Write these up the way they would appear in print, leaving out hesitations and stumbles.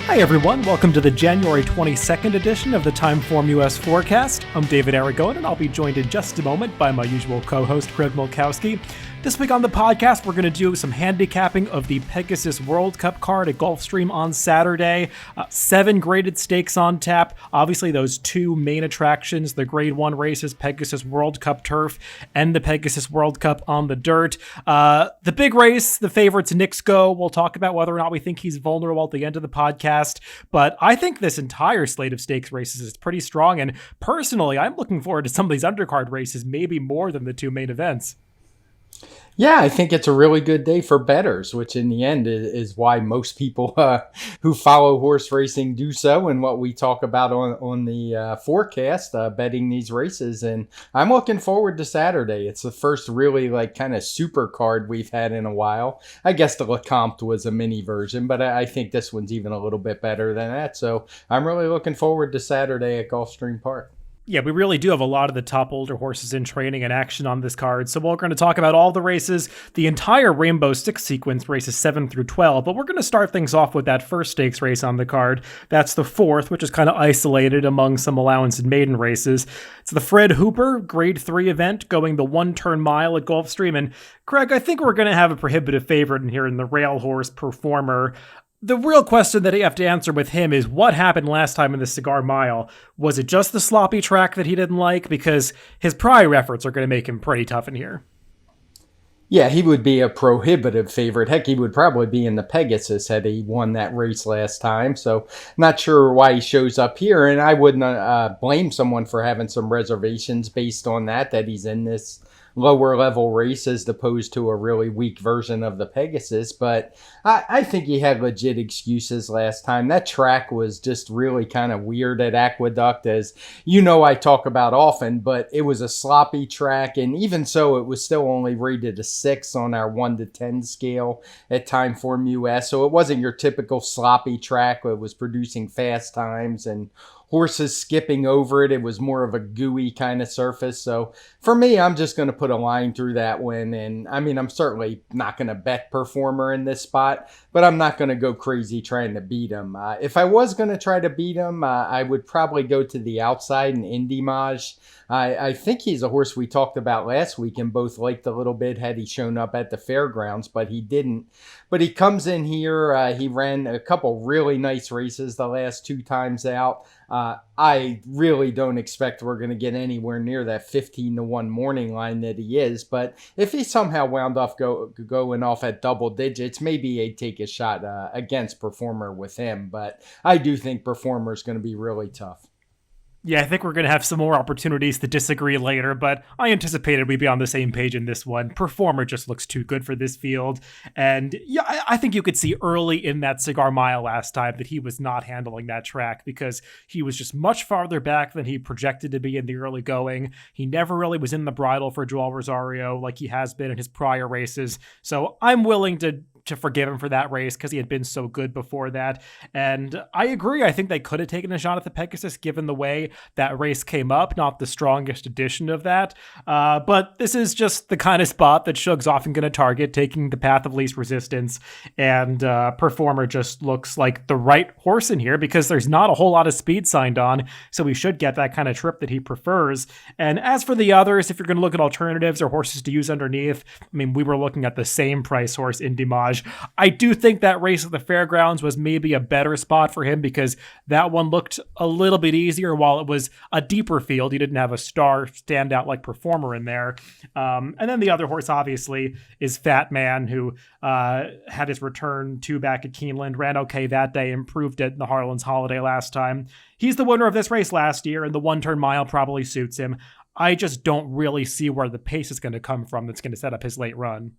Hi everyone, welcome to the January 22nd edition of the TimeformUS Forecast. I'm David Aragon, and I'll be joined in just a moment by my usual co-host, Craig Milkowski. This week on the podcast, we're going to do some handicapping of the Pegasus World Cup card at Gulfstream on Saturday. 7 graded stakes on tap. Obviously, those 2 main attractions, the Grade 1 races, Pegasus World Cup turf, and the Pegasus World Cup on the dirt. The big race, the favorites, Knicks go. We'll talk about whether or not we think he's vulnerable at the end of the podcast. But I think this entire slate of stakes races is pretty strong. And personally, I'm looking forward to some of these undercard races, maybe more than the 2 main events. Yeah, I think it's a really good day for bettors, which in the end is why most people who follow horse racing do so, and what we talk about on the forecast, betting these races. And I'm looking forward to Saturday. It's the first really kind of super card we've had in a while. I guess the Lecomte was a mini version, but I think this one's even a little bit better than that. So I'm really looking forward to Saturday at Gulfstream Park. Yeah, we really do have a lot of the top older horses in training and action on this card. So we're going to talk about all the races, the entire Rainbow Six sequence, races 7 through 12. But we're going to start things off with that first stakes race on the card. That's the 4th, which is kind of isolated among some allowance and maiden races. It's the Fred Hooper Grade 3 event going the 1-turn mile at Gulfstream. And Craig, I think we're going to have a prohibitive favorite in here in the rail horse Performer. The real question that you have to answer with him is what happened last time in the Cigar Mile? Was it just the sloppy track that he didn't like? Because his prior efforts are going to make him pretty tough in here. Yeah, he would be a prohibitive favorite. Heck, he would probably be in the Pegasus had he won that race last time. So not sure why he shows up here. And I wouldn't blame someone for having some reservations based on that he's in this lower level race as opposed to a really weak version of the Pegasus. But I think he had legit excuses last time. That track was just really kind of weird at Aqueduct, as you know I talk about often, but it was a sloppy track, and even so it was still only rated a 6 on our 1 to 10 scale at TimeformUS. So it wasn't your typical sloppy track. It was producing fast times and horses skipping over it. It was more of a gooey kind of surface. So for me, I'm just going to put a line through that one. And I mean, I'm certainly not going to bet Performer in this spot, but I'm not going to go crazy trying to beat him. If I was going to try to beat him, I would probably go to the outside in Indimage. I think he's a horse we talked about last week and both liked a little bit had he shown up at the fairgrounds, but he didn't. But he comes in here. He ran a couple really nice races the last 2 times out. I really don't expect we're going to get anywhere near that 15-1 morning line that he is. But if he somehow wound up going off at double digits, maybe I'd take a shot against Performer with him. But I do think Performer is going to be really tough. Yeah, I think we're going to have some more opportunities to disagree later, but I anticipated we'd be on the same page in this one. Performer just looks too good for this field. And yeah, I think you could see early in that Cigar Mile last time that he was not handling that track because he was just much farther back than he projected to be in the early going. He never really was in the bridle for Joel Rosario like he has been in his prior races. So I'm willing to forgive him for that race because he had been so good before that. And I agree. I think they could have taken a shot at the Pegasus given the way that race came up. Not the strongest edition of that. But this is just the kind of spot that Shug's often going to target, taking the path of least resistance. And Performer just looks like the right horse in here because there's not a whole lot of speed signed on. So we should get that kind of trip that he prefers. And as for the others, if you're going to look at alternatives or horses to use underneath, I mean, we were looking at the same price horse in Dimage. I do think that race at the fairgrounds was maybe a better spot for him because that one looked a little bit easier while it was a deeper field. You didn't have a star standout like Performer in there. And then the other horse, obviously, is Fat Man, who had his return 2 back at Keeneland, ran okay that day, improved it in the Harlan's Holiday last time. He's the winner of this race last year, and the 1-turn mile probably suits him. I just don't really see where the pace is going to come from that's going to set up his late run.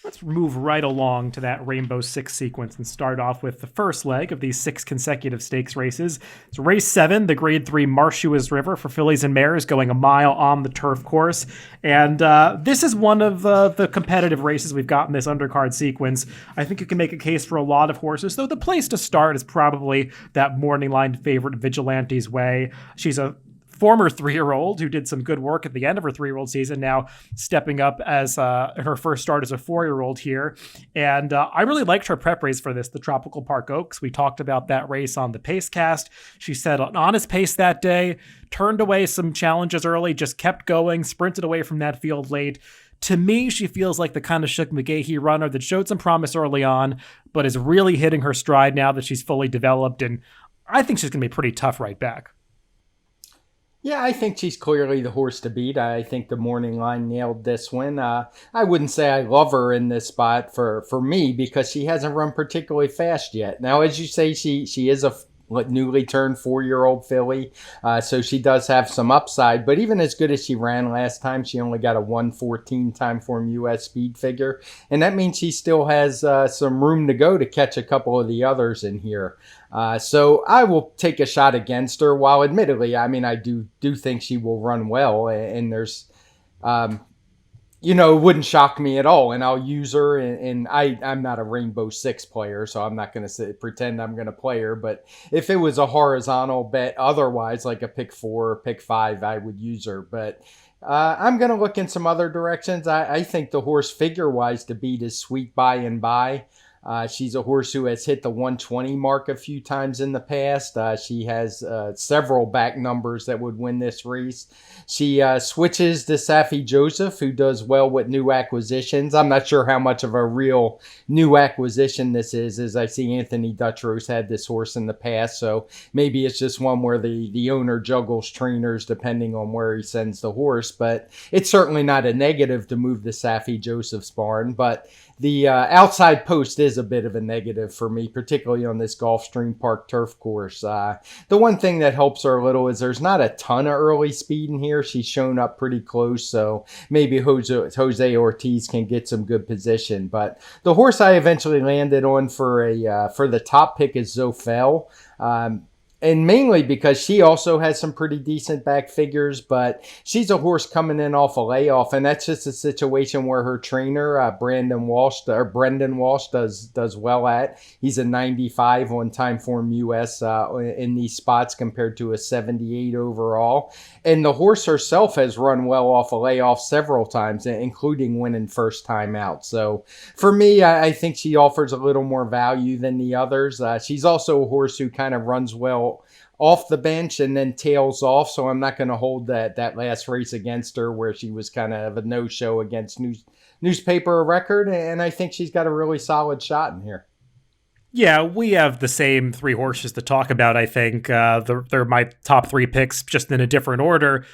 Let's move right along to that Rainbow Six sequence and start off with the first leg of these 6 consecutive stakes races. It's race 7, the Grade 3 Marshwood River for fillies and mares going a mile on the turf course. And this is one of the competitive races we've got in this undercard sequence. I think you can make a case for a lot of horses, though the place to start is probably that morning line favorite Vigilante's Way. She's a former 3-year-old who did some good work at the end of her 3-year-old season, now stepping up as her first start as a 4-year-old here. And I really liked her prep race for this, the Tropical Park Oaks. We talked about that race on the Pacecast. She set an honest pace that day, turned away some challenges early, just kept going, sprinted away from that field late. To me, she feels like the kind of Shook McGahee runner that showed some promise early on, but is really hitting her stride now that she's fully developed. And I think she's going to be pretty tough right back. Yeah, I think she's clearly the horse to beat. I think the morning line nailed this one. I wouldn't say I love her in this spot for me because she hasn't run particularly fast yet. Now, as you say, she is a newly turned 4-year-old filly, so she does have some upside. But even as good as she ran last time, she only got a 1:14 TimeformUS speed figure, and that means she still has some room to go to catch a couple of the others in here. So I will take a shot against her. While admittedly, I mean, I do think she will run well, and there's it wouldn't shock me at all, and I'll use her. And I'm not a Rainbow Six player, so I'm not going to pretend I'm going to play her. But if it was a horizontal bet otherwise, like a pick 4 or pick 5, I would use her. But I'm going to look in some other directions. I think the horse figure-wise to beat is Sweet By and By. She's a horse who has hit the 120 mark a few times in the past. She has several back numbers that would win this race. She switches to Saffie Joseph, who does well with new acquisitions. I'm not sure how much of a real new acquisition this is, as I see Anthony Dutro's had this horse in the past, so maybe it's just one where the owner juggles trainers depending on where he sends the horse, but it's certainly not a negative to move to Saffie Joseph's barn. But the outside post is a bit of a negative for me, particularly on this Gulfstream Park turf course. The one thing that helps her a little is there's not a ton of early speed in here. She's shown up pretty close, so maybe Jose Ortiz can get some good position. But the horse I eventually landed on for the top pick is Zofel. And mainly because she also has some pretty decent back figures, but she's a horse coming in off a layoff, and that's just a situation where her trainer, Brendan Walsh does well at. He's a 95 on TimeformUS in these spots compared to a 78 overall. And the horse herself has run well off a layoff several times, including winning first time out. So for me, I think she offers a little more value than the others. She's also a horse who kind of runs well off the bench and then tails off, so I'm not going to hold that last race against her where she was kind of a no-show against newspaper record, and I think she's got a really solid shot in here. Yeah, we have the same 3 horses to talk about, I think. They're my top 3 picks, just in a different order.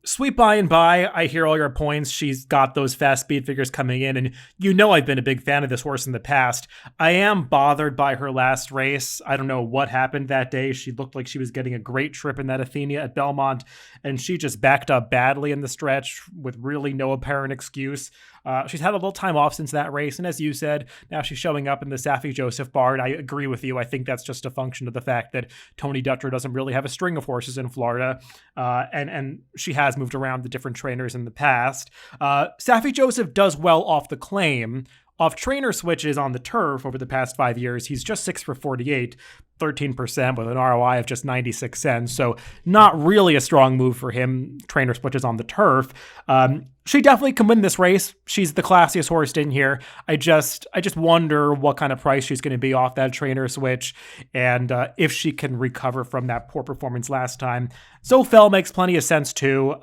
Sweet By and By, I hear all your points. She's got those fast speed figures coming in, and I've been a big fan of this horse in the past. I am bothered by her last race. I don't know what happened that day. She looked like she was getting a great trip in that Athenia at Belmont, and she just backed up badly in the stretch with really no apparent excuse. She's had a little time off since that race, and as you said, now she's showing up in the Saffie Joseph barn. I agree with you. I think that's just a function of the fact that Tony Duttro doesn't really have a string of horses in Florida, and she has moved around the different trainers in the past. Saffie Joseph does well off the claim. Off trainer switches on the turf over the past 5 years, he's just 6 for 48, 13% with an ROI of just 96 cents. So not really a strong move for him, trainer switches on the turf. She definitely can win this race. She's the classiest horse in here. I just wonder what kind of price she's going to be off that trainer switch, and if she can recover from that poor performance last time. Zofel makes plenty of sense too.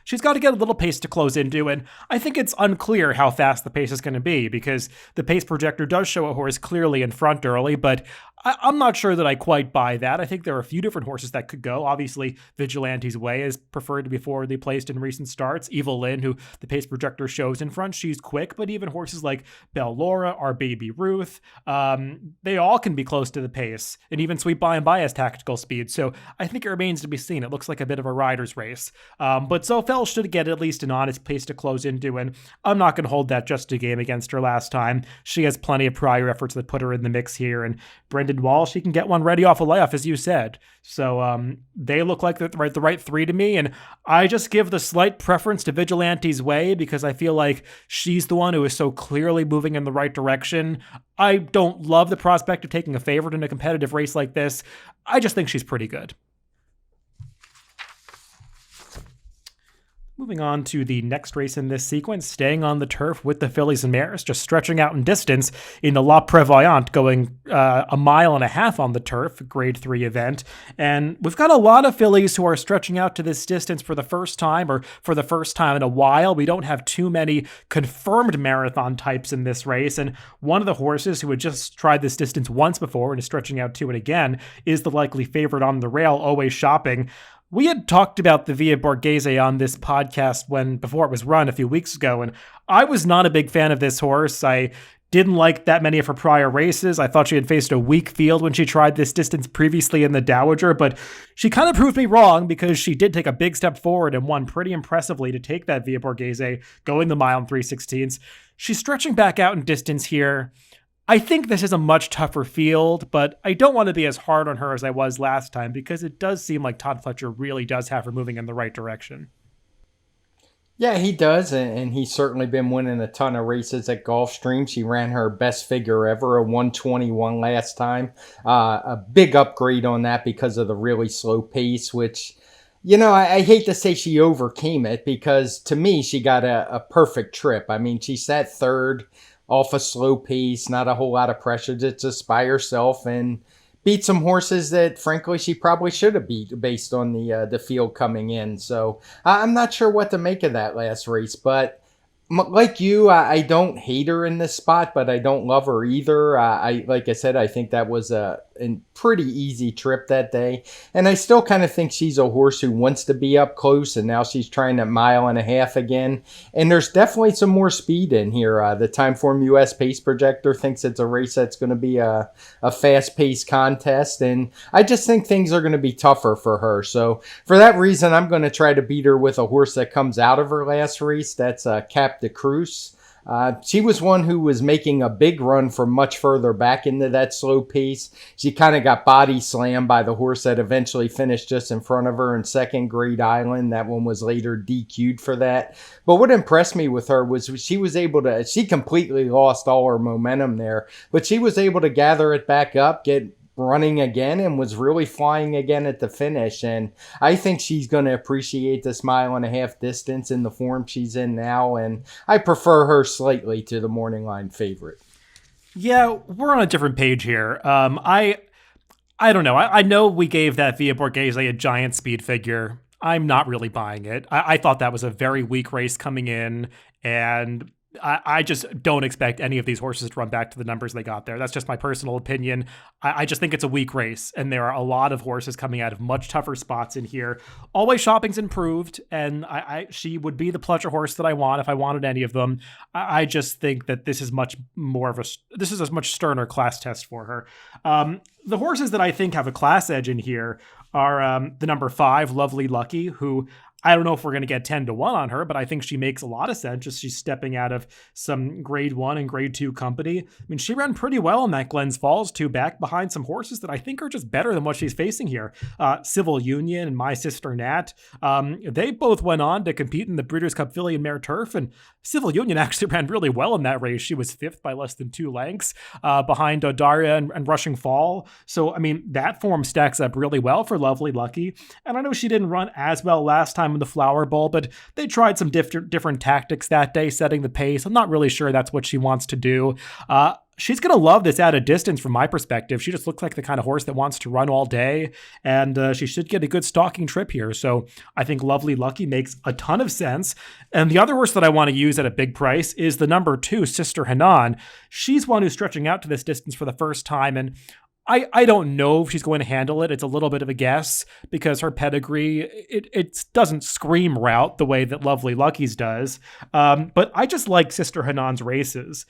She's got to get a little pace to close into, and I think it's unclear how fast the pace is going to be because the pace projector does show a horse clearly in front early, but I'm not sure that I quite buy that. I think there are a few different horses that could go. Obviously, Vigilante's Way is preferred to be forwardly placed in recent starts. Evil Lynn, who the pace projector shows in front, she's quick, but even horses like Belle Laura, Our Baby Ruth, they all can be close to the pace, and even Sweet By and By has tactical speed. So I think it remains to be seen. It looks like a bit of a rider's race. But Zofel should get at least an honest pace to close into, and I'm not going to hold that just a game against her last time. She has plenty of prior efforts that put her in the mix here, and Brendan Walsh, he can get one ready off a layoff, as you said. So they look like the right 3 to me, and I just give the slight preference to Vigilante's Way because I feel like she's the one who is so clearly moving in the right direction. I don't love the prospect of taking a favorite in a competitive race like this. I just think she's pretty good. Moving on to the next race in this sequence, staying on the turf with the fillies and mares, just stretching out in distance in the La Prevoyante, going 1.5 miles on the turf, grade 3 event. And we've got a lot of fillies who are stretching out to this distance for the first time, or for the first time in a while. We don't have too many confirmed marathon types in this race. And one of the horses who had just tried this distance once before and is stretching out to it again is the likely favorite on the rail, Always Shopping. We had talked about the Via Borghese on this podcast before it was run a few weeks ago, and I was not a big fan of this horse. I didn't like that many of her prior races. I thought she had faced a weak field when she tried this distance previously in the Dowager, but she kind of proved me wrong because she did take a big step forward and won pretty impressively to take that Via Borghese, going the mile and 3/16. She's stretching back out in distance here. I think this is a much tougher field, but I don't want to be as hard on her as I was last time because it does seem like Todd Pletcher really does have her moving in the right direction. Yeah, he does, and he's certainly been winning a ton of races at Gulfstream. She ran her best figure ever, a 121 last time. A big upgrade on that because of the really slow pace, which, I hate to say she overcame it because to me, she got a perfect trip. I mean, she sat third off a slow pace, not a whole lot of pressure, just by herself, and beat some horses that, frankly, she probably should have beat based on the field coming in. So I'm not sure what to make of that last race, but like you, I don't hate her in this spot, but I don't love her either. Like I said, I think that was a pretty easy trip that day. And I still kind of think she's a horse who wants to be up close, and now she's trying 1.5 miles again. And there's definitely some more speed in here. The TimeformUS pace projector thinks it's a race that's going to be a fast-paced contest, and I just think things are going to be tougher for her. So for that reason, I'm going to try to beat her with a horse that comes out of her last race. That's Cap de Cruz. She was one who was making a big run from much further back into that slow pace. She kind of got body slammed by the horse that eventually finished just in front of her in second, Great Island. That one was later DQ'd for that. But what impressed me with her was she completely lost all her momentum there, but she was able to gather it back up, get running again, and was really flying again at the finish. And I think she's going to appreciate this 1.5 miles distance in the form she's in now, and I prefer her slightly to the morning line favorite. Yeah, we're on a different page here. I don't know. I know we gave that Via Borghese a giant speed figure. I'm not really buying it. I thought that was a very weak race coming in, and I just don't expect any of these horses to run back to the numbers they got there. That's just my personal opinion. I just think it's a weak race, and there are a lot of horses coming out of much tougher spots in here. Always Shopping's improved, and she would be the Pletcher horse that I want if I wanted any of them. I just think that this is a much sterner class test for her. The horses that I think have a class edge in here are the number 5, Lovely Lucky, who I don't know if we're going to get 10-1 on her, but I think she makes a lot of sense. Just she's stepping out of some grade 1 and grade 2 company. I mean, she ran pretty well in that Glens Falls 2 back behind some horses that I think are just better than what she's facing here. Civil Union and My Sister Nat. They both went on to compete in the Breeders' Cup Filly and Mare Turf, and Civil Union actually ran really well in that race. She was 5th by less than 2 lengths behind Daria and Rushing Fall. So, I mean, that form stacks up really well for Lovely Lucky. And I know she didn't run as well last time in the Flower Bowl, but they tried some different tactics that day, setting the pace. I'm not really sure that's what she wants to do. She's going to love this at a distance from my perspective. She just looks like the kind of horse that wants to run all day, and she should get a good stalking trip here. So I think Lovely Lucky makes a ton of sense. And the other horse that I want to use at a big price is the number 2, Sister Hanan. She's one who's stretching out to this distance for the first time, and I don't know if she's going to handle it. It's a little bit of a guess because her pedigree, it doesn't scream route the way that Lovely Lucky's does. But I just like Sister Hanan's races.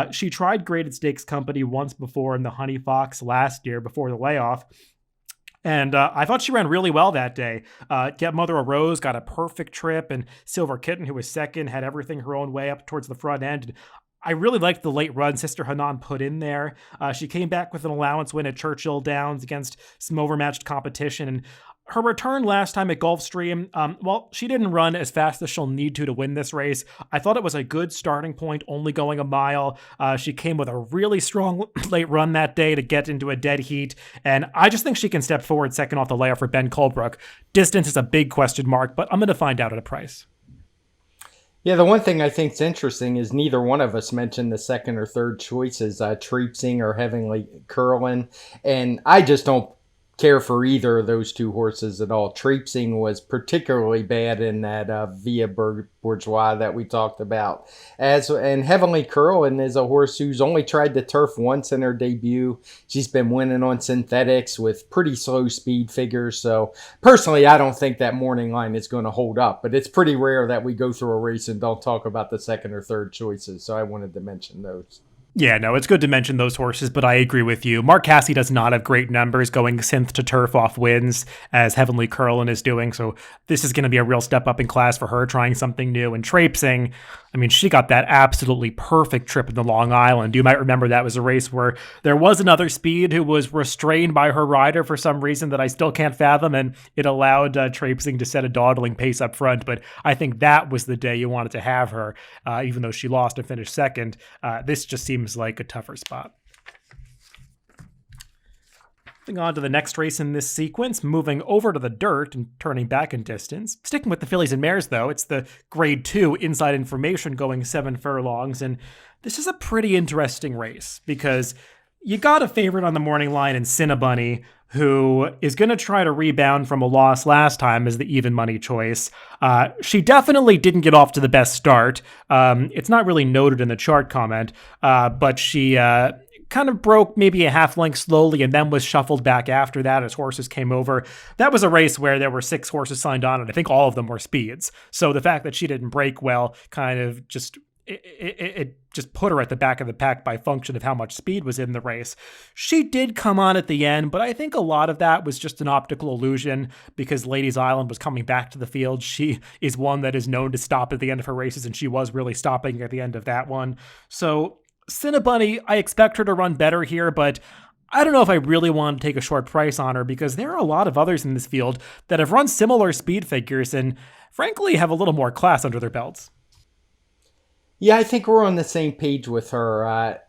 She tried Graded Stakes Company once before in the Honey Fox last year before the layoff. And I thought she ran really well that day. Get Mother of Rose got a perfect trip, and Silver Kitten, who was second, had everything her own way up towards the front end. I really liked the late run Sister Hanan put in there. She came back with an allowance win at Churchill Downs against some overmatched competition. And her return last time at Gulfstream, she didn't run as fast as she'll need to win this race. I thought it was a good starting point, only going 1 mile. She came with a really strong late run that day to get into a dead heat. And I just think she can step forward second off the layoff for Ben Colebrook. Distance is a big question mark, but I'm going to find out at a price. Yeah, the one thing I think's interesting is neither one of us mentioned the second or third choices, Treepsing or Heavenly Curlin, and I just don't care for either of those two horses at all. Treepsing was particularly bad in that Via Bourgeois that we talked about. And Heavenly Curlin is a horse who's only tried the turf once in her debut. She's been winning on synthetics with pretty slow speed figures. So personally, I don't think that morning line is going to hold up. But it's pretty rare that we go through a race and don't talk about the second or third choices. So I wanted to mention those. Yeah, no, it's good to mention those horses, but I agree with you. Mark Casse does not have great numbers going synth to turf off wins as Heavenly Curlin is doing, so this is going to be a real step up in class for her, trying something new. And Traipsing, I mean, she got that absolutely perfect trip in the Long Island. You might remember that was a race where there was another speed who was restrained by her rider for some reason that I still can't fathom, and it allowed Traipsing to set a dawdling pace up front. But I think that was the day you wanted to have her, even though she lost and finished second. This just seems like a tougher spot. Moving on to the next race in this sequence, moving over to the dirt and turning back in distance. Sticking with the fillies and mares, though, it's the Grade 2 Inside Information going 7 furlongs, and this is a pretty interesting race because you got a favorite on the morning line in Cinnabunny, who is going to try to rebound from a loss last time as the even money choice. She definitely didn't get off to the best start. It's not really noted in the chart comment, but she kind of broke maybe a half length slowly and then was shuffled back after that as horses came over. That was a race where there were 6 horses signed on, and I think all of them were speeds. So the fact that she didn't break well kind of just it just put her at the back of the pack by function of how much speed was in the race. She did come on at the end, but I think a lot of that was just an optical illusion because Ladies Island was coming back to the field. She is one that is known to stop at the end of her races, and she was really stopping at the end of that one. So Cinnabunny, I expect her to run better here, but I don't know if I really want to take a short price on her because there are a lot of others in this field that have run similar speed figures and frankly have a little more class under their belts. Yeah, I think we're on the same page with her.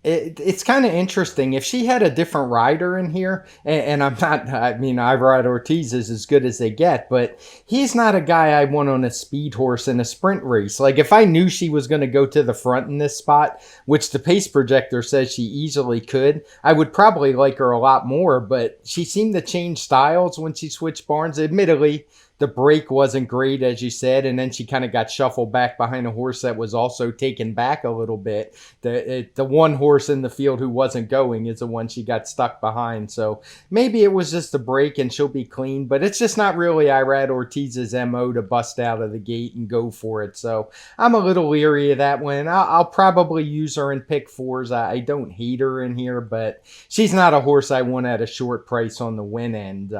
It's kind of interesting. If she had a different rider in here, and I'm not, I mean, Iverad Ortiz is as good as they get, but he's not a guy I want on a speed horse in a sprint race. Like, if I knew she was going to go to the front in this spot, which the pace projector says she easily could, I would probably like her a lot more, but she seemed to change styles when she switched barns. Admittedly, the break wasn't great, as you said, and then she kind of got shuffled back behind a horse that was also taken back a little bit. The one horse in the field who wasn't going is the one she got stuck behind. So maybe it was just a break and she'll be clean, but it's just not really Irad Ortiz's MO to bust out of the gate and go for it. So I'm a little leery of that one. I'll probably use her in pick 4s. I don't hate her in here, but she's not a horse I want at a short price on the win end.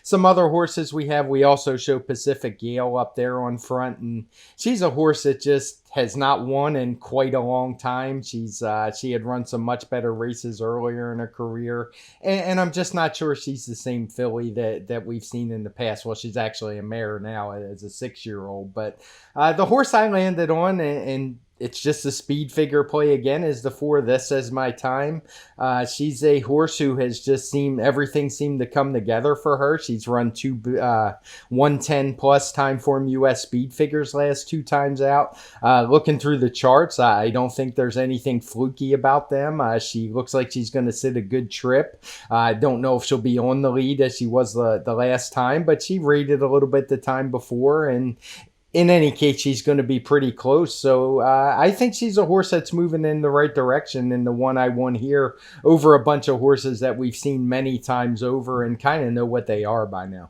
Some other horses we also show Pacific Gale up there on front, and she's a horse that just has not won in quite a long time. She had run some much better races earlier in her career, and I'm just not sure she's the same filly that we've seen in the past. Well, she's actually a mare now as a 6-year-old, but the horse I landed on, and it's just a speed figure play again, is the 4 This Is My Time. She's a horse who has just everything seemed to come together for her. She's run 110 plus TimeformUS speed figures last 2 times out. Looking through the charts, I don't think there's anything fluky about them. She looks like she's going to sit a good trip. I don't know if she'll be on the lead as she was the last time, but she rated a little bit the time before, and in any case, she's going to be pretty close. So I think she's a horse that's moving in the right direction, and the one I won here over a bunch of horses that we've seen many times over and kind of know what they are by now.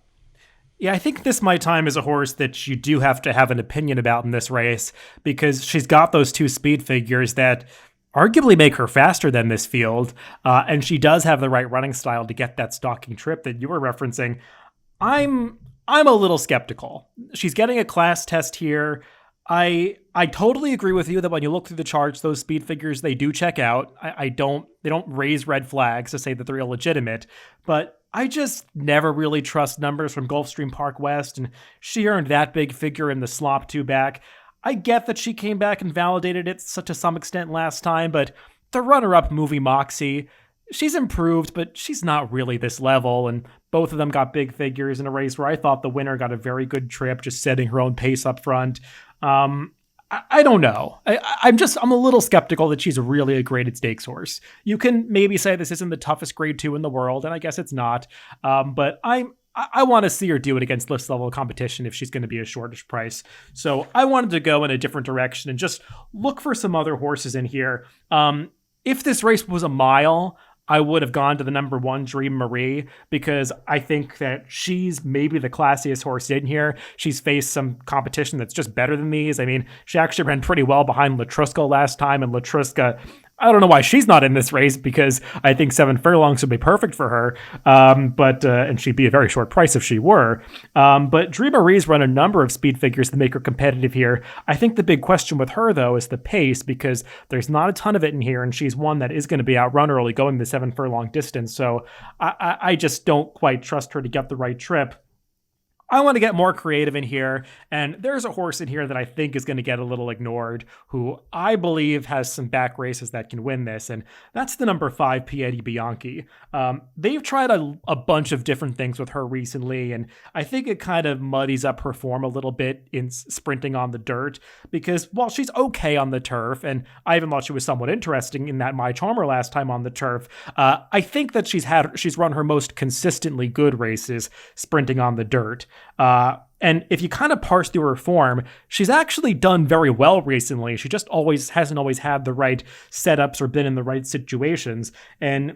Yeah, I think This My Time is a horse that you do have to have an opinion about in this race because she's got those 2 speed figures that arguably make her faster than this field, and she does have the right running style to get that stalking trip that you were referencing. I'm a little skeptical. She's getting a class test here. I totally agree with you that when you look through the charts, those speed figures, they do check out. They don't raise red flags to say that they're illegitimate, but I just never really trust numbers from Gulfstream Park West, and she earned that big figure in the slop 2 back. I get that she came back and validated it to some extent last time, but the runner-up Movie Moxie, she's improved, but she's not really this level, and both of them got big figures in a race where I thought the winner got a very good trip, just setting her own pace up front. I don't know. I'm a little skeptical that she's really a graded stakes horse. You can maybe say this isn't the toughest grade 2 in the world, and I guess it's not. But I want to see her do it against list level competition if she's going to be a shortish price. So I wanted to go in a different direction and just look for some other horses in here. If this race was a mile, I would have gone to the number 1 Dream Marie, because I think that she's maybe the classiest horse in here. She's faced some competition that's just better than these. I mean, she actually ran pretty well behind Latruska last time, and Latruska, I don't know why she's not in this race, because I think 7 furlongs would be perfect for her. And she'd be a very short price if she were. But Dream Marie's run a number of speed figures to make her competitive here. I think the big question with her, though, is the pace, because there's not a ton of it in here, and she's one that is going to be outrun early going the 7 furlong distance. So I just don't quite trust her to get the right trip. I want to get more creative in here, and there's a horse in here that I think is going to get a little ignored, who I believe has some back races that can win this, and that's the number 5, Piedi Bianchi. They've tried a bunch of different things with her recently, and I think it kind of muddies up her form a little bit in sprinting on the dirt, because while she's okay on the turf, and I even thought she was somewhat interesting in that My Charmer last time on the turf, I think that she's run her most consistently good races sprinting on the dirt. And if you kind of parse through her form, she's actually done very well recently. She just hasn't always had the right setups or been in the right situations. And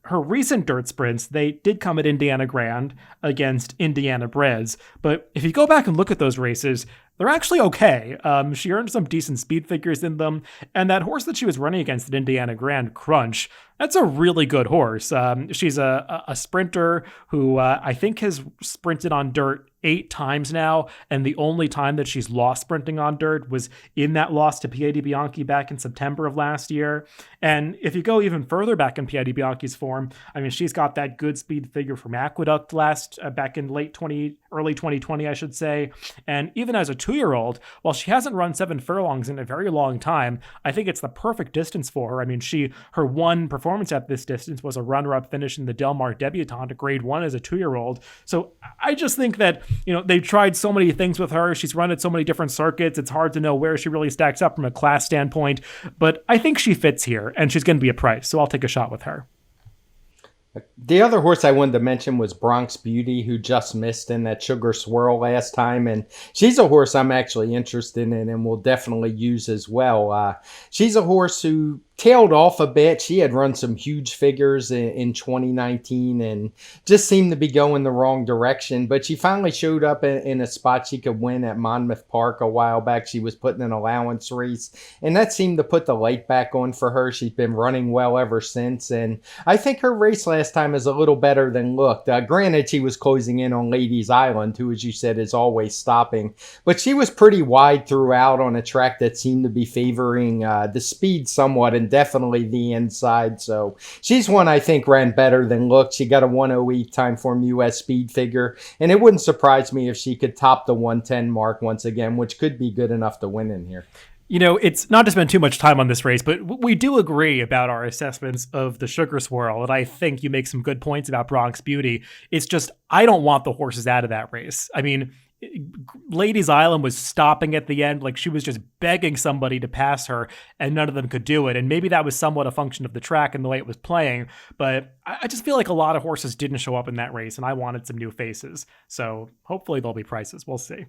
her recent dirt sprints, they did come at Indiana Grand against Indiana Breds. But if you go back and look at those races, they're actually okay. She earned some decent speed figures in them. And that horse that she was running against at Indiana Grand, Crunch, that's a really good horse. She's a sprinter who I think has sprinted on dirt 8 times now, and the only time that she's lost sprinting on dirt was in that loss to Piedi Bianchi back in September of last year. And if you go even further back in Piedi Bianchi's form, I mean, she's got that good speed figure from Aqueduct back in early 2020, I should say. And even as a 2-year-old, while she hasn't run 7 furlongs in a very long time, I think it's the perfect distance for her. I mean, her one performance at this distance was a runner-up finish in the Del Mar Debutante, a grade 1 as a 2-year-old. So I just think that, they've tried so many things with her. She's run at so many different circuits. It's hard to know where she really stacks up from a class standpoint, but I think she fits here, and she's going to be a price. So I'll take a shot with her. The other horse I wanted to mention was Bronx Beauty, who just missed in that Sugar Swirl last time. And she's a horse I'm actually interested in and will definitely use as well. She's a horse who tailed off a bit. She had run some huge figures in 2019 and just seemed to be going the wrong direction. But she finally showed up in a spot she could win at Monmouth Park a while back. She was putting an allowance race, and that seemed to put the light back on for her. She's been running well ever since, and I think her race last time is a little better than looked. Granted, she was closing in on Ladies Island, who, as you said, is always stopping, but she was pretty wide throughout on a track that seemed to be favoring the speed somewhat, and definitely the inside. So she's one I think ran better than looked. She got a 108 TimeformUS speed figure, and it wouldn't surprise me if she could top the 110 mark once again, which could be good enough to win in here. It's not to spend too much time on this race, but we do agree about our assessments of the Sugar Swirl, and I think you make some good points about Bronx Beauty. It's just, I don't want the horses out of that race. I mean, Ladies Island was stopping at the end, like she was just begging somebody to pass her, and none of them could do it. And maybe that was somewhat a function of the track and the way it was playing, but I just feel like a lot of horses didn't show up in that race, and I wanted some new faces. So hopefully there'll be prices. We'll see.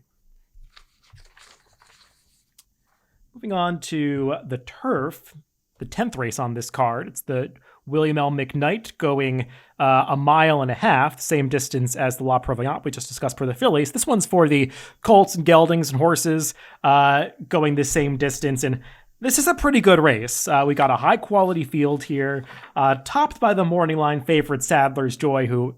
Moving on to the turf, the 10th race on this card. It's the William L. McKnight going 1.5 miles, same distance as the La Prevoyante we just discussed for the fillies. This one's for the colts and geldings and horses going the same distance. And this is a pretty good race. We got a high-quality field here, topped by the morning line favorite Sadler's Joy, who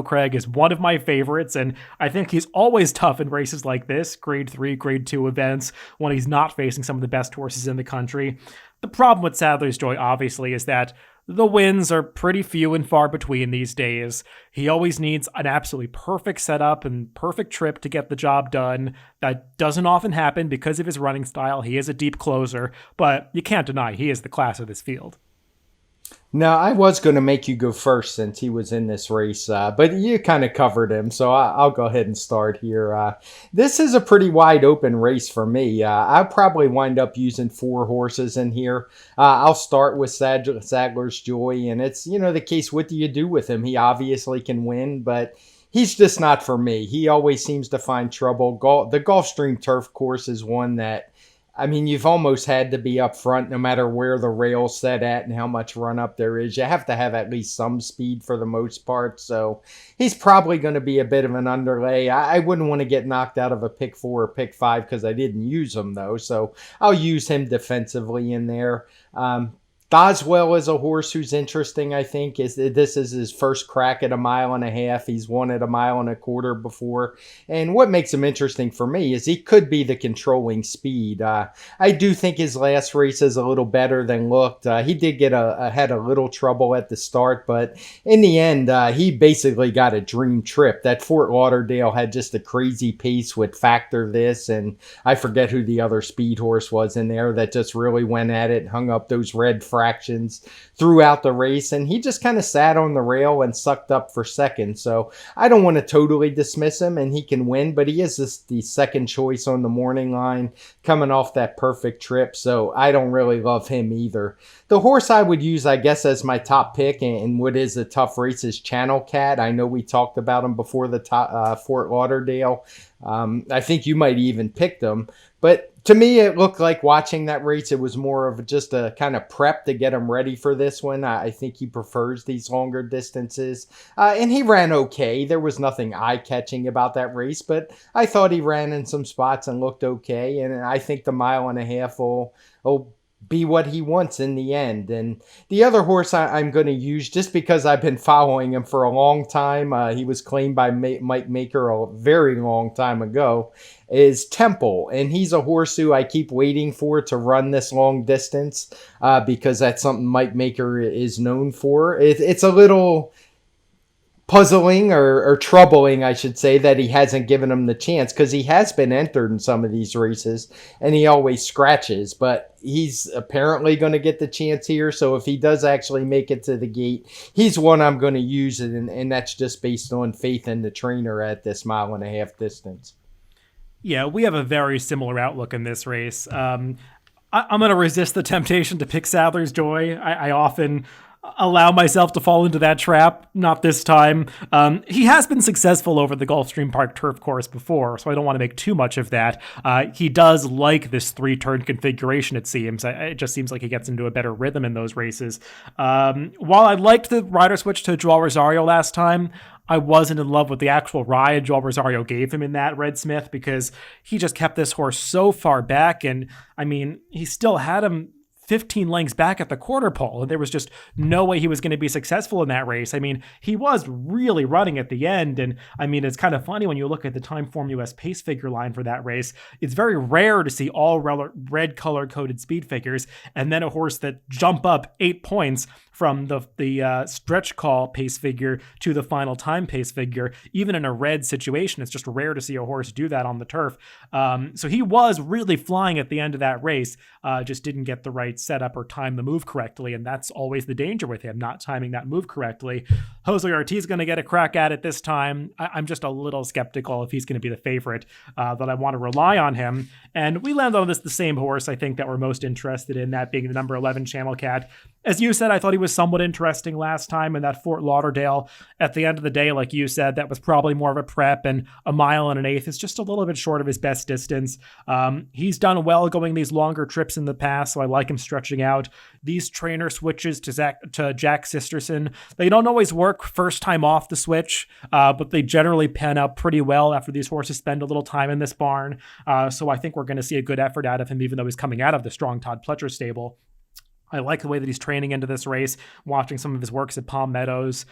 Craig is one of my favorites, and I think he's always tough in races like this, grade 3, grade 2 events, when he's not facing some of the best horses in the country. The problem with Sadler's Joy, obviously, is that the wins are pretty few and far between these days. He always needs an absolutely perfect setup and perfect trip to get the job done. That doesn't often happen because of his running style. He is a deep closer, but you can't deny he is the class of this field. No, I was going to make you go first since he was in this race, but you kind of covered him, so I'll go ahead and start here. This is a pretty wide open race for me. I'll probably wind up using 4 horses in here. I'll start with Sadler's Joy, and it's, the case, what do you do with him? He obviously can win, but he's just not for me. He always seems to find trouble. The Gulfstream Turf course is one that, I mean, you've almost had to be up front no matter where the rail's set at and how much run up there is. You have to have at least some speed for the most part. So he's probably going to be a bit of an underlay. I wouldn't want to get knocked out of a pick 4 or pick 5 because I didn't use him, though. So I'll use him defensively in there. Boswell is a horse who's interesting, I think. This is his first crack at 1.5 miles. He's won at 1.25 miles before. And what makes him interesting for me is he could be the controlling speed. I do think his last race is a little better than looked. He did had a little trouble at the start, but in the end, he basically got a dream trip. That Fort Lauderdale had just a crazy pace with Factor This, and I forget who the other speed horse was in there that just really went at it, hung up those red fractions throughout the race, and he just kind of sat on the rail and sucked up for second. So I don't want to totally dismiss him, and he can win, but he is the second choice on the morning line coming off that perfect trip, so I don't really love him either. The horse I would use, I guess, as my top pick in what is a tough race is Channel Cat. I know we talked about him before the Fort Lauderdale. I think you might even pick them. But to me, it looked like watching that race, it was more of just a kind of prep to get him ready for this one. I think he prefers these longer distances. And he ran okay. There was nothing eye-catching about that race, but I thought he ran in some spots and looked okay. And I think the 1.5 miles will be what he wants in the end. And the other horse I'm going to use, just because I've been following him for a long time, he was claimed by Mike Maker a very long time ago, is Temple. And he's a horse who I keep waiting for to run this long distance because that's something Mike Maker is known for. It's a little puzzling or troubling, I should say, that he hasn't given him the chance, because he has been entered in some of these races and he always scratches, but he's apparently going to get the chance here. So if he does actually make it to the gate, he's one I'm going to use, and that's just based on faith in the trainer at this 1.5 mile distance. Yeah, we have a very similar outlook in this race. I'm going to resist the temptation to pick Sadler's Joy. I often allow myself to fall into that trap. Not this time. He has been successful over the Gulfstream Park turf course before, so I don't want to make too much of that. He does like this 3-turn configuration, it seems. It just seems like he gets into a better rhythm in those races. While I liked the rider switch to Joao Rosario last time, I wasn't in love with the actual ride Joao Rosario gave him in that Red Smith, because he just kept this horse so far back. And I mean, he still had him 15 lengths back at the quarter pole, and there was just no way he was going to be successful in that race. I mean, he was really running at the end, and I mean, it's kind of funny when you look at the Timeform US pace figure line for that race. It's very rare to see all red color-coded speed figures, and then a horse that jump up 8 points from the stretch call pace figure to the final time pace figure. Even in a red situation, it's just rare to see a horse do that on the turf. So he was really flying at the end of that race, just didn't get the right setup or time the move correctly, and that's always the danger with him, not timing that move correctly. Jose Ortiz is going to get a crack at it this time. I'm just a little skeptical if he's going to be the favorite, that I want to rely on him. And we landed on the same horse, I think, that we're most interested in, that being the number 11 Channel Cat. As you said, I thought he was somewhat interesting last time in that Fort Lauderdale. At the end of the day, like you said, that was probably more of a prep, and 1.125 miles is just a little bit short of his best distance. He's done well going these longer trips in the past, so I like him stretching out. These trainer switches to Jack Sisterson, they don't always work first time off the switch, but they generally pan out pretty well after these horses spend a little time in this barn. So I think we're going to see a good effort out of him, even though he's coming out of the strong Todd Pletcher stable. I like the way that he's training into this race, watching some of his works at Palm Meadows.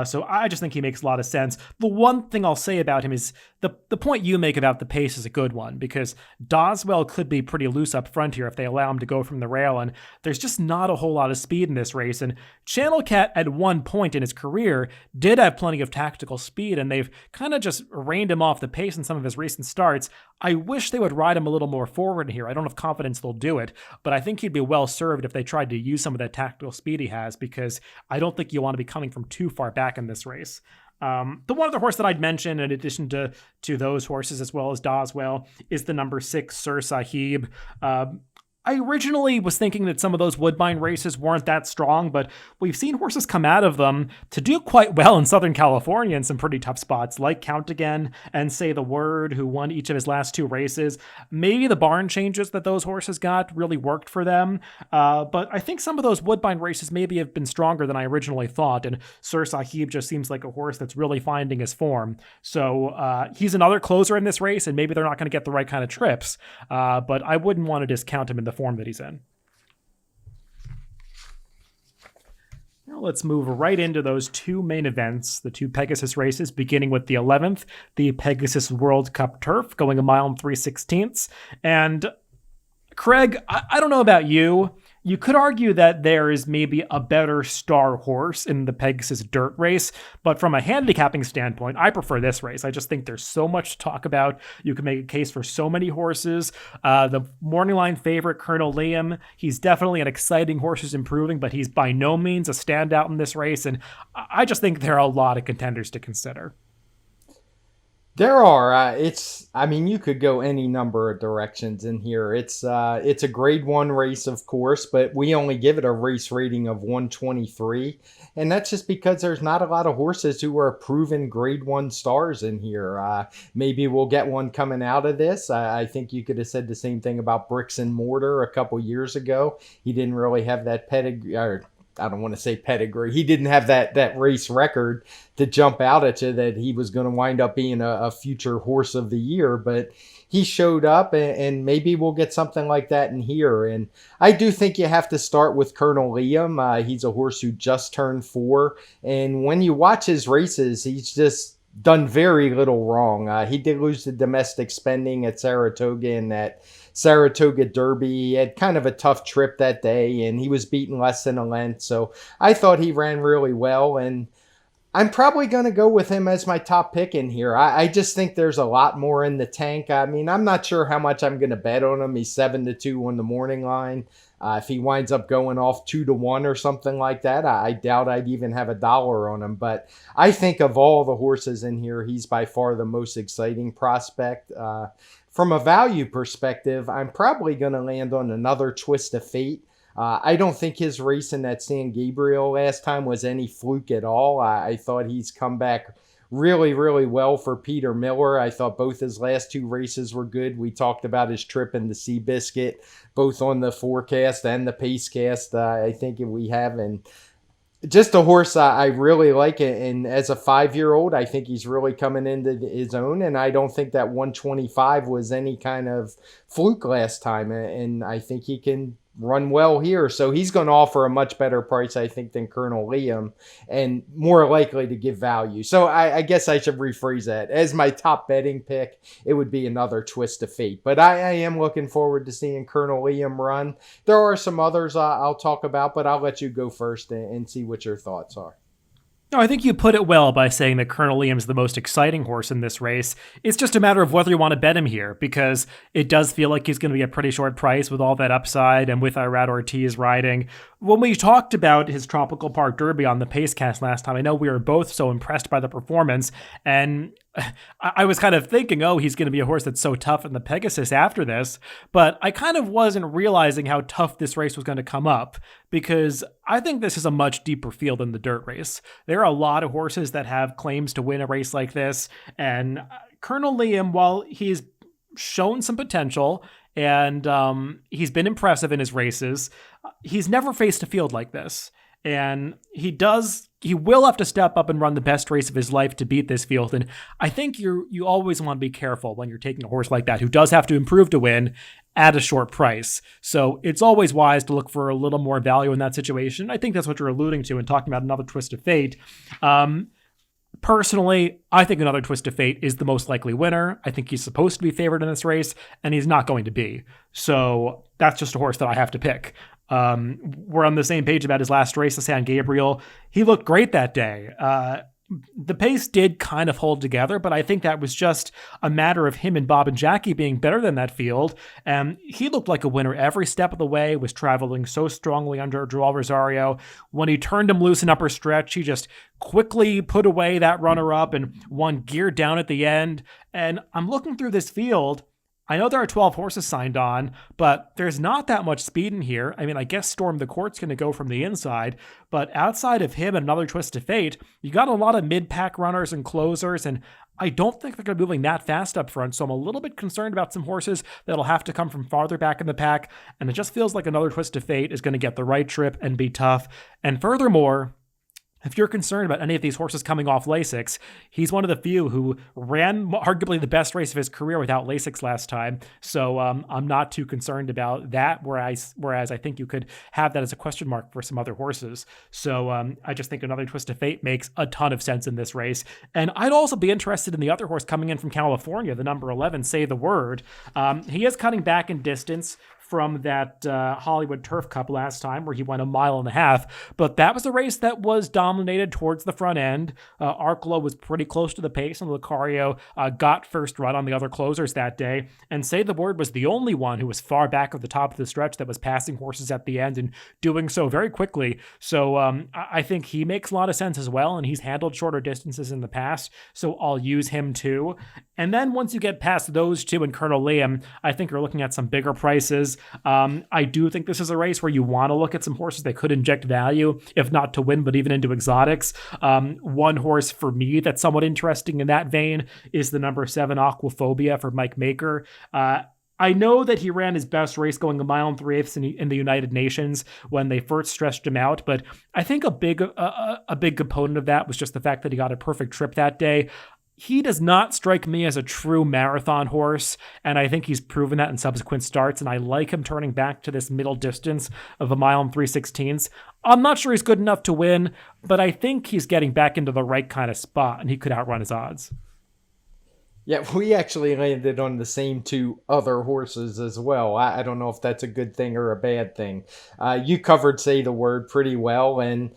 So I just think he makes a lot of sense. The one thing I'll say about him is the point you make about the pace is a good one, because Doswell could be pretty loose up front here if they allow him to go from the rail, and there's just not a whole lot of speed in this race. And Channel Cat at one point in his career did have plenty of tactical speed, and they've kind of just reined him off the pace in some of his recent starts. I wish they would ride him a little more forward here. I don't have confidence they'll do it, but I think he'd be well served if they try try to use some of that tactical speed he has, because I don't think you want to be coming from too far back in this race. The one other horse that I'd mention, in addition to those horses as well as Doswell, is the number 6 Sir Sahib. I originally was thinking that some of those Woodbine races weren't that strong, but we've seen horses come out of them to do quite well in Southern California in some pretty tough spots, like Count Again and Say the Word, who won each of his last 2 races. Maybe the barn changes that those horses got really worked for them, but I think some of those Woodbine races maybe have been stronger than I originally thought, and Sir Sahib just seems like a horse that's really finding his form. So he's another closer in this race, and maybe they're not going to get the right kind of trips, but I wouldn't want to discount him in the form that he's in. Now let's move right into those 2 main events, the 2 Pegasus races, beginning with the 11th, the Pegasus World Cup Turf, going 1 mile and 3/16. And Craig, I don't know about you. You could argue that there is maybe a better star horse in the Pegasus Dirt race, but from a handicapping standpoint, I prefer this race. I just think there's so much to talk about. You can make a case for so many horses. The morning line favorite, Colonel Liam, he's definitely an exciting horse who's improving, but he's by no means a standout in this race, and I just think there are a lot of contenders to consider. There are. You could go any number of directions in here. It's a grade 1 race, of course, but we only give it a race rating of 123. And that's just because there's not a lot of horses who are proven grade 1 stars in here. Maybe we'll get one coming out of this. I think you could have said the same thing about Bricks and Mortar a couple years ago. He didn't really have that pedigree, or I don't want to say pedigree. He didn't have that race record to jump out at you that he was going to wind up being a future horse of the year, but he showed up, and maybe we'll get something like that in here. And I do think you have to start with Colonel Liam. He's a horse who just turned 4, and when you watch his races, he's just done very little wrong. He did lose the domestic spending at Saratoga in that Saratoga Derby. He had kind of a tough trip that day, and he was beaten less than a length. So I thought he ran really well, and I'm probably going to go with him as my top pick in here. I just think there's a lot more in the tank. I mean, I'm not sure how much I'm going to bet on him. He's 7-2 on the morning line. If he winds up going off 2-1 or something like that, I doubt I'd even have $1 on him. But I think of all the horses in here, he's by far the most exciting prospect. From a value perspective, I'm probably going to land on another Twist of Fate. I don't think his race in that San Gabriel last time was any fluke at all. I thought he's come back really, really well for Peter Miller. I thought both his last 2 races were good. We talked about his trip in the Seabiscuit, both on the forecast and the pacecast. I think we have, and just a horse I really like, and as a 5-year-old, I think he's really coming into his own, and I don't think that 125 was any kind of fluke last time, and I think he can run well here. So he's going to offer a much better price, I think, than Colonel Liam, and more likely to give value. So I guess I should rephrase that. As my top betting pick, it would be another Twist of Fate. But I am looking forward to seeing Colonel Liam run. There are some others I'll talk about, but I'll let you go first and see what your thoughts are. No, I think you put it well by saying that Colonel Liam's the most exciting horse in this race. It's just a matter of whether you want to bet him here, because it does feel like he's going to be a pretty short price with all that upside and with Irad Ortiz riding. When we talked about his Tropical Park Derby on the Pacecast last time, I know we were both so impressed by the performance, and I was kind of thinking, oh, he's going to be a horse that's so tough in the Pegasus after this, but I kind of wasn't realizing how tough this race was going to come up, because I think this is a much deeper field than the dirt race. There are a lot of horses that have claims to win a race like this, and Colonel Liam, while he's shown some potential and he's been impressive in his races, he's never faced a field like this. And he will have to step up and run the best race of his life to beat this field. And I think you always want to be careful when you're taking a horse like that who does have to improve to win at a short price. So it's always wise to look for a little more value in that situation. I think that's what you're alluding to in talking about another Twist of Fate. Personally, I think another Twist of Fate is the most likely winner. I think he's supposed to be favored in this race, and he's not going to be. So that's just a horse that I have to pick. We're on the same page about his last race, the San Gabriel. He looked great that day. the pace did kind of hold together, but I think that was just a matter of him and Bob and Jackie being better than that field. And he looked like a winner every step of the way, was traveling so strongly under Joel Rosario. When he turned him loose in upper stretch, he just quickly put away that runner-up and won gear down at the end. And I'm looking through this field. I know there are 12 horses signed on, but there's not that much speed in here. I mean, I guess Storm the Court's going to go from the inside, but outside of him and Another Twist of Fate, you got a lot of mid-pack runners and closers, and I don't think they're going to be moving that fast up front, so I'm a little bit concerned about some horses that'll have to come from farther back in the pack, and it just feels like Another Twist of Fate is going to get the right trip and be tough. And furthermore, if you're concerned about any of these horses coming off Lasix, he's one of the few who ran arguably the best race of his career without Lasix last time. So I'm not too concerned about that, whereas I think you could have that as a question mark for some other horses. So I just think Another Twist of Fate makes a ton of sense in this race. And I'd also be interested in the other horse coming in from California, the number 11, Say the Word. He is cutting back in distance from that Hollywood Turf Cup last time where he went 1.5 miles, but that was a race that was dominated towards the front end. Arklow was pretty close to the pace, and Lucario got first run on the other closers that day, and Say the Word was the only one who was far back at the top of the stretch that was passing horses at the end and doing so very quickly. So I think he makes a lot of sense as well, and he's handled shorter distances in the past, so I'll use him too. And then once you get past those two and Colonel Liam, I think you're looking at some bigger prices. I do think this is a race where you want to look at some horses that could inject value, if not to win, but even into exotics. One horse for me that's somewhat interesting in that vein is the number 7 Aquaphobia for Mike Maker. I know that he ran his best race going 1 3/8 miles in the United Nations when they first stretched him out, but I think a big component of that was just the fact that he got a perfect trip that day. He does not strike me as a true marathon horse, and I think he's proven that in subsequent starts, and I like him turning back to this middle distance of 1 3/16 miles. I'm not sure he's good enough to win, but I think he's getting back into the right kind of spot, and he could outrun his odds. Yeah, we actually landed on the same 2 other horses as well. I don't know if that's a good thing or a bad thing. You covered Say the Word pretty well, and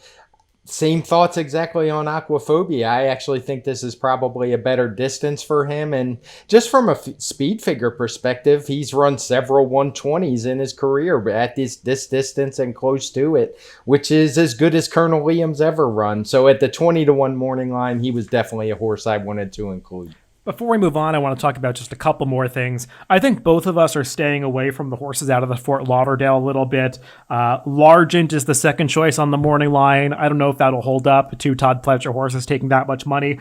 same thoughts exactly on Aquaphobia. I actually think this is probably a better distance for him. And just from a speed figure perspective, he's run several 120s in his career at this distance and close to it, which is as good as Colonel Liam's ever run. So at the 20-1 morning line, he was definitely a horse I wanted to include. Before we move on, I want to talk about just a couple more things. I think both of us are staying away from the horses out of the Fort Lauderdale a little bit. Largent is the second choice on the morning line. I don't know if that'll hold up. 2 Todd Pletcher horses taking that much money.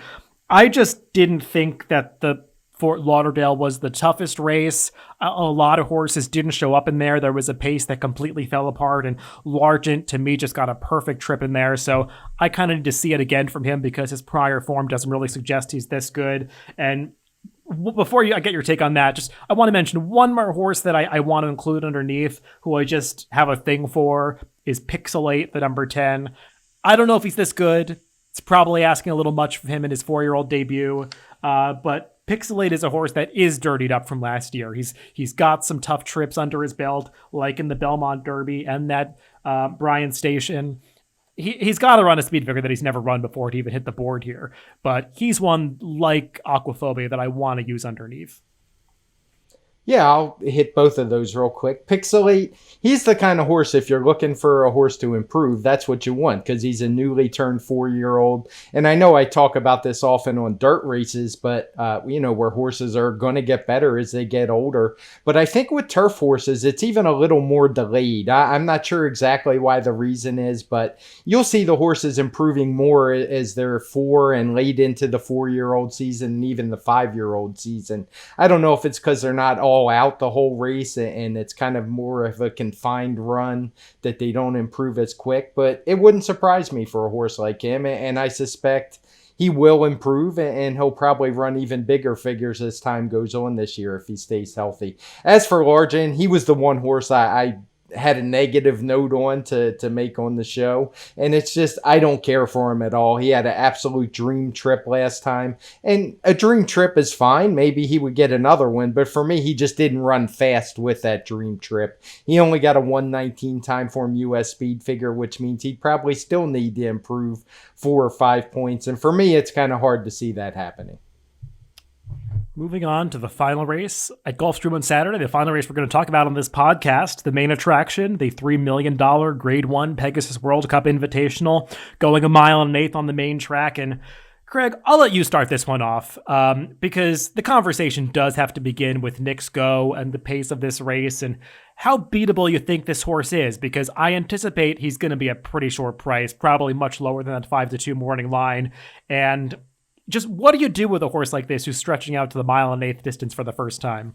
I just didn't think that the Fort Lauderdale was the toughest race. A lot of horses didn't show up in there. There was a pace that completely fell apart, and Largent, to me, just got a perfect trip in there. So I kind of need to see it again from him because his prior form doesn't really suggest he's this good. And before I get your take on that, I want to mention one more horse that I want to include underneath, who I just have a thing for, is Pixelate, the number 10. I don't know if he's this good. It's probably asking a little much from him in his 4-year-old debut, but Pixelate is a horse that is dirtied up from last year. He's got some tough trips under his belt, like in the Belmont Derby and that Bryan Station. He's got to run a speed figure that he's never run before to even hit the board here. But he's one like Aquaphobia that I want to use underneath. Yeah, I'll hit both of those real quick. Pixelate, he's the kind of horse, if you're looking for a horse to improve, that's what you want, because he's a newly turned 4-year-old. And I know I talk about this often on dirt races, but, where horses are going to get better as they get older. But I think with turf horses, it's even a little more delayed. I'm not sure exactly why the reason is, but you'll see the horses improving more as they're 4 and late into the 4-year-old season and even the 5-year-old season. I don't know if it's because they're not all out the whole race and it's kind of more of a confined run that they don't improve as quick, but it wouldn't surprise me for a horse like him, and I suspect he will improve and he'll probably run even bigger figures as time goes on this year if he stays healthy. As for Largent, he was the one horse I had a negative note on to make on the show. And it's just, I don't care for him at all. He had an absolute dream trip last time. And a dream trip is fine. Maybe he would get another one. But for me, he just didn't run fast with that dream trip. He only got a 119 TimeformUS speed figure, which means he'd probably still need to improve 4 or 5 points. And for me, it's kind of hard to see that happening. Moving on to the final race at Gulfstream on Saturday, the final race we're going to talk about on this podcast, the main attraction, the $3 million Grade 1 Pegasus World Cup Invitational, going 1.1 miles on the main track. And Craig, I'll let you start this one off because the conversation does have to begin with Nick's go and the pace of this race and how beatable you think this horse is, because I anticipate he's going to be a pretty short price, probably much lower than that 5-2 morning line. And just what do you do with a horse like this who's stretching out to the 1.1 miles distance for the first time?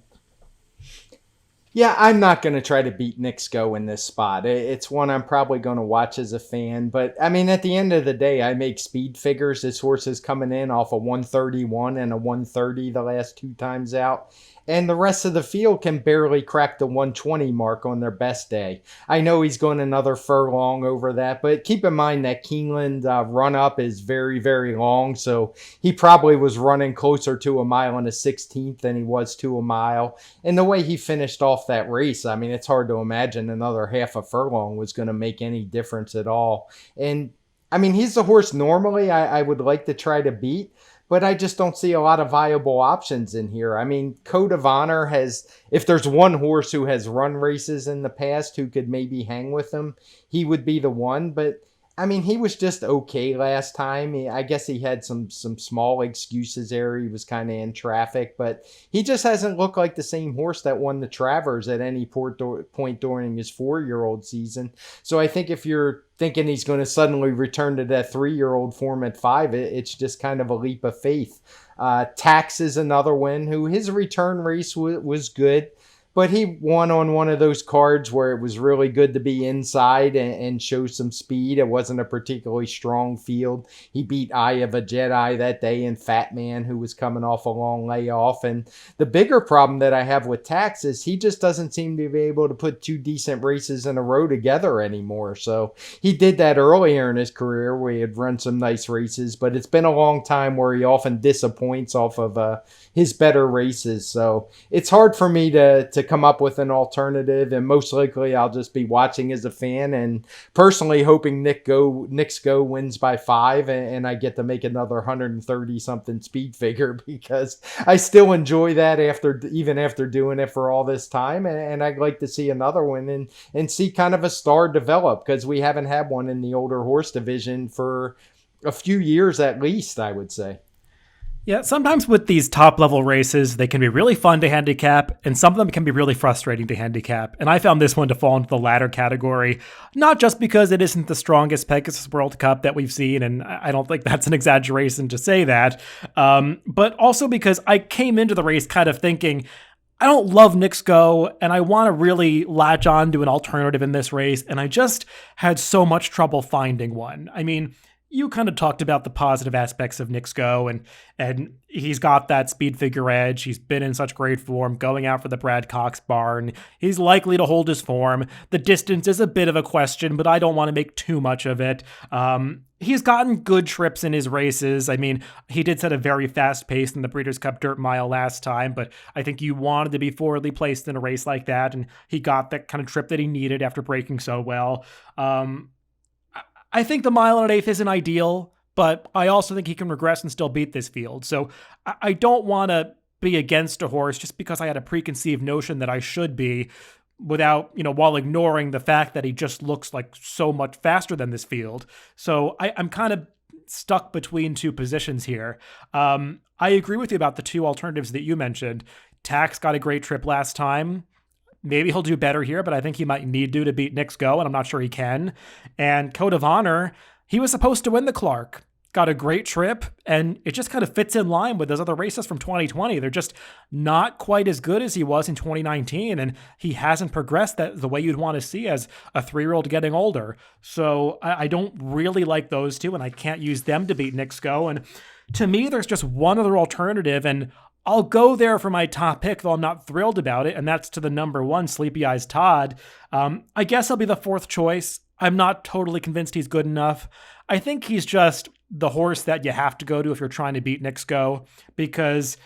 Yeah, I'm not going to try to beat Nick's go in this spot. It's one I'm probably going to watch as a fan. But, I mean, at the end of the day, I make speed figures. This horse is coming in off a 131 and a 130 the last 2 times out. And the rest of the field can barely crack the 120 mark on their best day. I know he's going another furlong over that, but keep in mind that Keeneland run-up is very, very long, so he probably was running closer to 1 1/16 mile than he was to 1 mile. And the way he finished off that race, I mean, it's hard to imagine another half a furlong was going to make any difference at all. And, I mean, he's the horse normally I would like to try to beat, but I just don't see a lot of viable options in here. I mean, Code of Honor has, if there's one horse who has run races in the past who could maybe hang with him, he would be the one. But, I mean, he was just okay last time. I guess he had some small excuses there. He was kind of in traffic, but he just hasn't looked like the same horse that won the Travers at any point during his 4-year-old season. So I think if you're thinking he's going to suddenly return to that 3-year-old form at 5, it's just kind of a leap of faith. Tax is another one who his return race was good, but he won on one of those cards where it was really good to be inside and show some speed. It wasn't a particularly strong field. He beat Eye of a Jedi that day and Fat Man, who was coming off a long layoff. And the bigger problem that I have with Tax is he just doesn't seem to be able to put 2 decent races in a row together anymore. So he did that earlier in his career where he had run some nice races, but it's been a long time where he often disappoints off of his better races. So it's hard for me to come up with an alternative, and most likely I'll just be watching as a fan and personally hoping Nick's go wins by 5 and I get to make another 130 something speed figure, because I still enjoy that even after doing it for all this time, and I'd like to see another one and see kind of a star develop, because we haven't had one in the older horse division for a few years at least, I would say. Yeah, sometimes with these top-level races, they can be really fun to handicap, and some of them can be really frustrating to handicap. And I found this one to fall into the latter category, not just because it isn't the strongest Pegasus World Cup that we've seen, and I don't think that's an exaggeration to say that, but also because I came into the race kind of thinking, I don't love Nick's go, and I want to really latch on to an alternative in this race, and I just had so much trouble finding one. I mean, you kind of talked about the positive aspects of Nick's go, and he's got that speed figure edge. He's been in such great form, going out for the Brad Cox barn. He's likely to hold his form. The distance is a bit of a question, but I don't want to make too much of it. He's gotten good trips in his races. I mean, he did set a very fast pace in the Breeders' Cup Dirt Mile last time, but I think you wanted to be forwardly placed in a race like that, and he got that kind of trip that he needed after breaking so well. I think the 1.1 miles isn't ideal, but I also think he can regress and still beat this field. So I don't want to be against a horse just because I had a preconceived notion that I should be, without, while ignoring the fact that he just looks like so much faster than this field. So I'm kind of stuck between 2 positions here. I agree with you about the 2 alternatives that you mentioned. Tax got a great trip last time. Maybe he'll do better here, but I think he might need to beat Nick's go, and I'm not sure he can. And Code of Honor, he was supposed to win the Clark. Got a great trip, and it just kind of fits in line with those other races from 2020. They're just not quite as good as he was in 2019, and he hasn't progressed the way you'd want to see as a 3-year-old getting older. So I don't really like those 2, and I can't use them to beat Nick's go. And to me, there's just one other alternative, and I'll go there for my top pick, though I'm not thrilled about it, and that's to the number 1, Sleepy Eyes Todd. I guess he'll be the 4th choice. I'm not totally convinced he's good enough. I think he's just the horse that you have to go to if you're trying to beat Knicks Go, because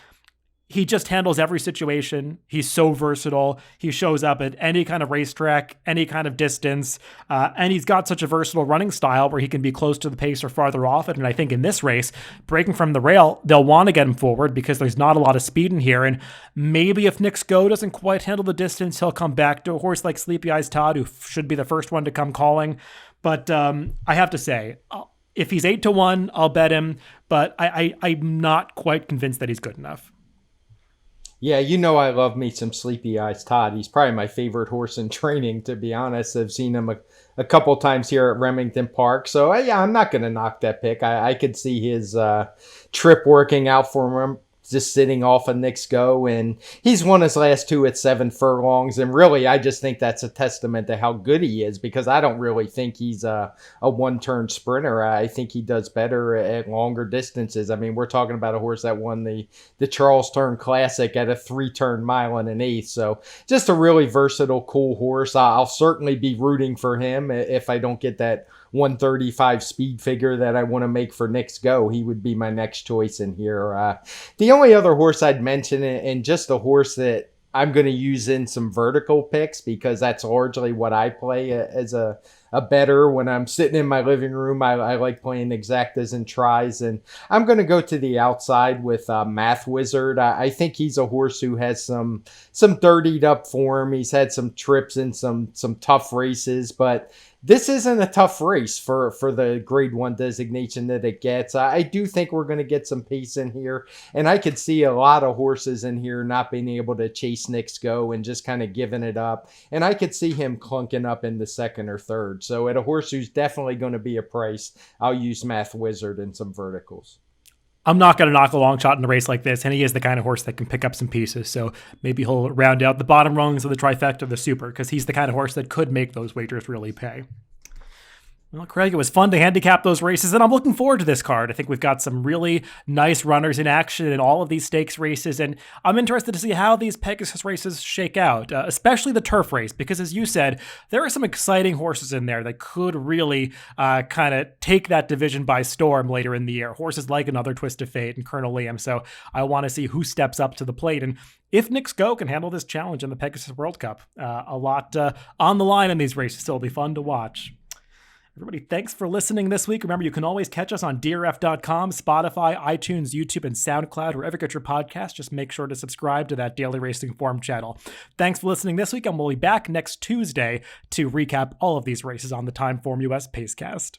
he just handles every situation. He's so versatile. He shows up at any kind of racetrack, any kind of distance, and he's got such a versatile running style where he can be close to the pace or farther off it. And I think in this race, breaking from the rail, they'll want to get him forward because there's not a lot of speed in here. And maybe if Knicks Go doesn't quite handle the distance, he'll come back to a horse like Sleepy Eyes Todd, who should be the first one to come calling. But I have to say, if he's 8-1, I'll bet him, but I'm not quite convinced that he's good enough. Yeah, I love me some Sleepy Eyes Todd. He's probably my favorite horse in training, to be honest. I've seen him a couple times here at Remington Park. So, yeah, I'm not going to knock that pick. I could see his trip working out for him, just sitting off of Knicks Go. And he's won his last 2 at 7 furlongs. And really, I just think that's a testament to how good he is, because I don't really think he's a one-turn sprinter. I think he does better at longer distances. I mean, we're talking about a horse that won the Charles Turn Classic at a 3-turn mile and an eighth. So just a really versatile, cool horse. I'll certainly be rooting for him if I don't get that 135 speed figure that I want to make for Knicks Go. He would be my next choice in here. The only other horse I'd mention, and just a horse that I'm going to use in some vertical picks, because that's largely what I play as a bettor when I'm sitting in my living room. I like playing exactas and tries, and I'm going to go to the outside with Math Wizard. I think he's a horse who has some dirtied up form. He's had some trips in some tough races, but this isn't a tough race for the grade 1 designation that it gets. I do think we're going to get some pace in here, and I could see a lot of horses in here not being able to chase Knicks Go and just kind of giving it up. And I could see him clunking up in the 2nd or 3rd. So at a horse who's definitely going to be a price, I'll use Math Wizard in some verticals. I'm not going to knock a long shot in a race like this, and he is the kind of horse that can pick up some pieces. So maybe he'll round out the bottom rungs of the trifecta of the Super, because he's the kind of horse that could make those wagers really pay. Well, Craig, it was fun to handicap those races, and I'm looking forward to this card. I think we've got some really nice runners in action in all of these stakes races, and I'm interested to see how these Pegasus races shake out, especially the turf race, because as you said, there are some exciting horses in there that could really kind of take that division by storm later in the year. Horses like Another Twist of Fate and Colonel Liam, so I want to see who steps up to the plate, and if Knicks Go can handle this challenge in the Pegasus World Cup. A lot on the line in these races, so it'll be fun to watch. Everybody, thanks for listening this week. Remember, you can always catch us on DRF.com, Spotify, iTunes, YouTube, and SoundCloud, wherever you get your podcast. Just make sure to subscribe to that Daily Racing Form channel. Thanks for listening this week, and we'll be back next Tuesday to recap all of these races on the TimeformUS Pacecast.